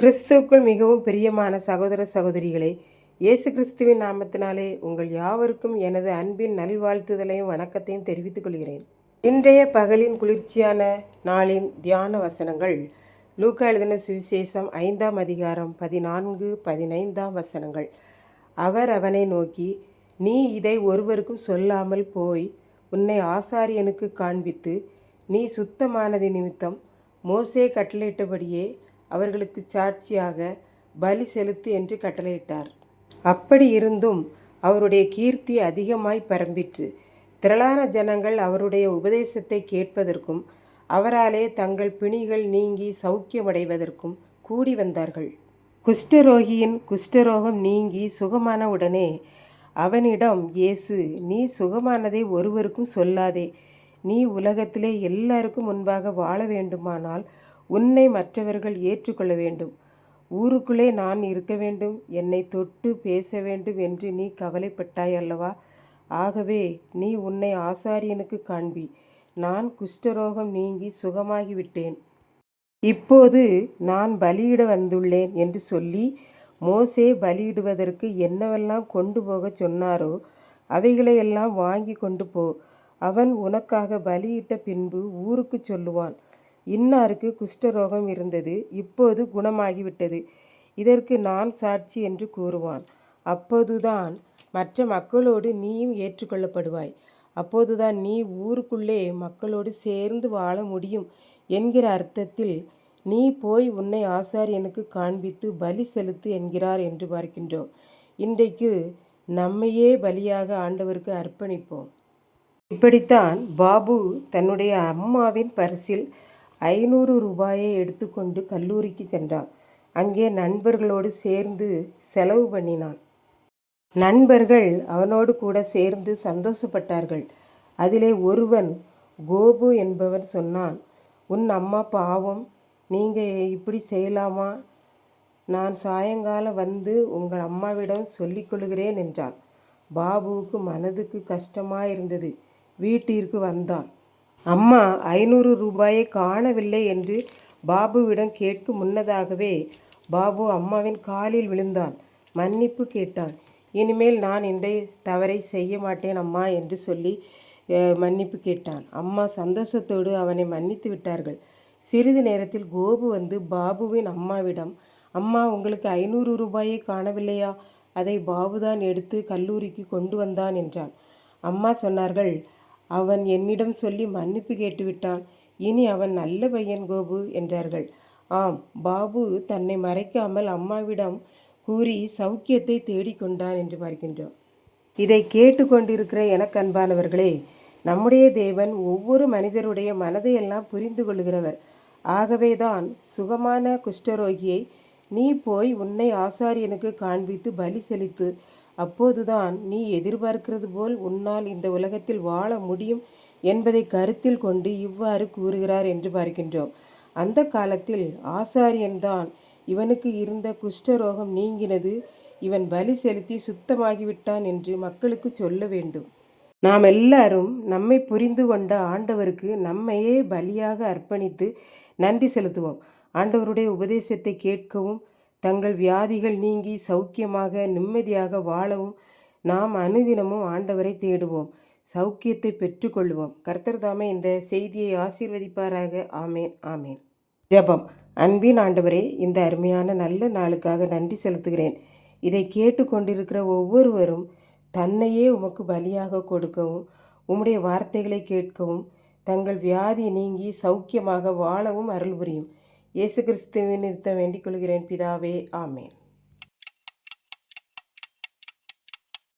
கிறிஸ்துவுக்குள் மிகவும் பிரியமான சகோதர சகோதரிகளே, இயேசு கிறிஸ்துவின் நாமத்தினாலே உங்கள் யாவருக்கும் எனது அன்பின் நல்வாழ்த்துதலையும் வணக்கத்தையும் தெரிவித்துக் கொள்கிறேன். இன்றைய பகலின் குளிர்ச்சியான நாளின் தியான வசனங்கள் லூக்கா எழுதின சுவிசேஷம் 5ஆம் அதிகாரம் 14-15 வசனங்கள். அவர் அவனை நோக்கி, நீ இதை ஒருவருக்கும் சொல்லாமல் போய் உன்னை ஆசாரியனுக்கு காண்பித்து, நீ சுத்தமானது நிமித்தம் மோசே கட்டளையிட்டபடியே அவர்களுக்கு சாட்சியாக பலி செலுத்து என்று கட்டளையிட்டார். அப்படி இருந்தும் அவருடைய கீர்த்தி அதிகமாய் பரம்பிற்று. திரளான ஜனங்கள் அவருடைய உபதேசத்தை கேட்பதற்கும் அவராலே தங்கள் பிணிகள் நீங்கி சௌக்கியமடைவதற்கும் கூடி வந்தார்கள். குஷ்டரோகியின் குஷ்டரோகம் நீங்கி சுகமான உடனே அவனிடம் இயேசு, நீ சுகமானதை ஒருவருக்கும் சொல்லாதே. நீ உலகத்திலே எல்லாருக்கும் முன்பாக வாழ வேண்டுமானால் உன்னை மற்றவர்கள் ஏற்றுக்கொள்ள வேண்டும். ஊருக்குள்ளே நான் இருக்க வேண்டும், என்னை தொட்டு பேச வேண்டும் என்று நீ கவலைப்பட்டாய் அல்லவா? ஆகவே நீ உன்னை ஆசாரியனுக்கு காண்பி. நான் குஷ்டரோகம் நீங்கி சுகமாகிவிட்டேன். இப்போது நான் பலியிட வந்துள்ளேன் என்று சொல்லி மோசே பலியிடுவதற்கு என்னவெல்லாம் கொண்டு போக சொன்னாரோ அவைகளையெல்லாம் வாங்கி கொண்டு போ. அவன் உனக்காக பலியிட்ட பின்பு ஊருக்கு சொல்லுவான், இன்னாருக்கு குஷ்டரோகம் இருந்தது, இப்போது குணமாகிவிட்டது, இதற்கு நான் சாட்சி என்று கூறுவான். அப்போதுதான் மற்ற மக்களோடு நீயும் ஏற்றுக்கொள்ளப்படுவாய். அப்போதுதான் நீ ஊருக்குள்ளே மக்களோடு சேர்ந்து வாழ முடியும் என்கிற அர்த்தத்தில் நீ போய் உன்னை ஆசாரியனுக்கு காண்பித்து பலி செலுத்து என்கிறார் என்று பார்க்கின்றோம். இன்றைக்கு நம்மையே பலியாக ஆண்டவருக்கு அர்ப்பணிப்போம். இப்படித்தான் பாபு தன்னுடைய அம்மாவின் பரிசில் 500 ரூபாயை எடுத்துக்கொண்டு கல்லூரிக்கு சென்றான். அங்கே நண்பர்களோடு சேர்ந்து செலவு பண்ணினான். நண்பர்கள் அவனோடு கூட சேர்ந்து சந்தோஷப்பட்டார்கள். அதிலே ஒருவன், கோபு என்பவன் சொன்னான், உன் அம்மா பாவம், நீங்கள் இப்படி செய்யலாமா? நான் சாயங்காலம் வந்து உங்கள் அம்மாவிடம் சொல்லிக்கொள்கிறேன் என்றான். பாபுவுக்கு மனதுக்கு கஷ்டமாயிருந்தது. வீட்டிற்கு வந்தான். அம்மா 500 ரூபாயை காணவில்லை என்று பாபுவிடம் கேட்கும் முன்னதாகவே பாபு அம்மாவின் காலில் விழுந்தான். மன்னிப்பு கேட்டான். இனிமேல் நான் இந்த தவறை செய்ய மாட்டேன் அம்மா என்று சொல்லி மன்னிப்பு கேட்டான். அம்மா சந்தோஷத்தோடு அவனை மன்னித்து விட்டார்கள். சிறிது நேரத்தில் கோபு வந்து பாபுவின் அம்மாவிடம், அம்மா உங்களுக்கு 500 ரூபாயை காணவில்லையா? அதை பாபுதான் எடுத்து கல்லூரிக்கு கொண்டு வந்தான் என்றான். அம்மா சொன்னார்கள், அவன் என்னிடம் சொல்லி மன்னிப்பு கேட்டுவிட்டான், இனி அவன் நல்ல பையன் கோபு என்றார்கள். ஆம், பாபு தன்னை மறைக்காமல் அம்மாவிடம் கூறி சௌக்கியத்தை தேடிக்கொண்டான் என்று பார்க்கின்றோம். இதை கேட்டு கொண்டிருக்கிற எனக்கு அன்பானவர்களே, நம்முடைய தேவன் ஒவ்வொரு மனிதருடைய மனதையெல்லாம் புரிந்து கொள்கிறவர். ஆகவேதான் சுகமான குஷ்டரோகியை, நீ போய் உன்னை ஆசாரியனுக்கு காண்பித்து பலி செலுத்து, அப்போதுதான் நீ எதிர்பார்க்கிறது போல் உன்னால் இந்த உலகத்தில் வாழ முடியும் என்பதை கருத்தில் கொண்டு இவ்வாறு கூறுகிறார் என்று பார்க்கின்றோம். அந்த காலத்தில் ஆசாரியன்தான் இவனுக்கு இருந்த குஷ்டரோகம் நீங்கினது, இவன் பலி செலுத்தி சுத்தமாகிவிட்டான் என்று மக்களுக்கு சொல்ல வேண்டும். நாம் எல்லாரும் நம்மை புரிந்து கொண்ட ஆண்டவருக்கு நம்மையே பலியாக அர்ப்பணித்து நன்றி செலுத்துவோம். ஆண்டவருடைய உபதேசத்தை கேட்கவும் தங்கள் வியாதிகள் நீங்கி சௌக்கியமாக நிம்மதியாக வாழவும் நாம் அனுதினமும் ஆண்டவரை தேடுவோம். சௌக்கியத்தை பெற்றுக்கொள்வோம். கர்த்தர் தாமே இந்த செய்தியை ஆசீர்வதிப்பாராக. ஆமேன், ஆமேன். ஜெபம். அன்பின் ஆண்டவரே, இந்த அருமையான நல்ல நாளுக்காக நன்றி செலுத்துகிறேன். இதை கேட்டு கொண்டிருக்கிற ஒவ்வொருவரும் தன்னையே உமக்கு பலியாக கொடுக்கவும், உம்முடைய வார்த்தைகளை கேட்கவும், தங்கள் வியாதி நீங்கி சௌக்கியமாக வாழவும் அருள் புரியும். இயேசு கிறிஸ்துவின் நிமித்தம் வேண்டிக் கொள்கிறேன் பிதாவே. ஆமேன்.